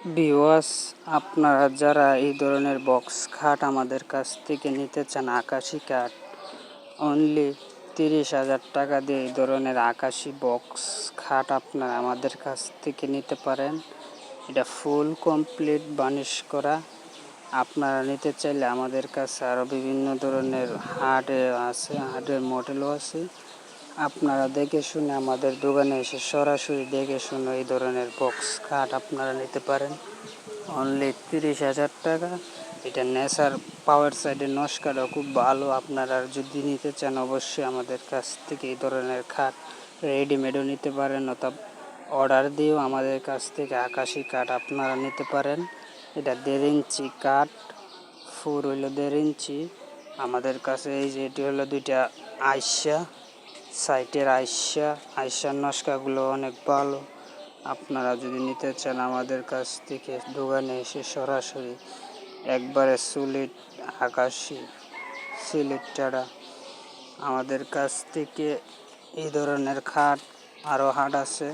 Viewers, আপনারা যারা এই ধরনের বক্স খাট আমাদের কাছ থেকে নিতে চান, আকাশি কাঠ, অনলি 30,000 টাকা দিয়ে এই ধরনের আকাশি বক্স খাট আপনারা আমাদের কাছ থেকে নিতে পারেন। এটা ফুল কমপ্লিট বার্নিশ করা। আপনারা নিতে চাইলে আমাদের কাছে আরও বিভিন্ন ধরনের হার্ডের মডেলও আছে। আপনারা দেখে শুনে আমাদের দোকানে এসে সরাসরি দেখে শুনে এই ধরনের বক্স খাট আপনারা নিতে পারেন। অনলি 30,000 টাকা। এটা নেচার পাওয়ার সাইডের নকশাটাও খুব ভালো। আপনারা যদি নিতে চান অবশ্যই আমাদের কাছ থেকে এই ধরনের খাট রেডিমেডও নিতে পারেন, অথবা অর্ডার দিয়েও আমাদের কাছ থেকে আকাশি কাঠ আপনারা নিতে পারেন। এটা 1.5 ইঞ্চি কাঠ, ফুল হইল 1.5 ইঞ্চি। আমাদের কাছে এই যে এটি হলো 2টা আইসা, সাইটের আইসার নকশাগুলো অনেক ভালো। আপনারা যদি নিতে চান আমাদের কাছ থেকে দোকানে এসে সরাসরি একবারে সুলিট আকাশি সিলেট ছাড়া আমাদের কাছ থেকে এই ধরনের খাট আরও হাট আছে।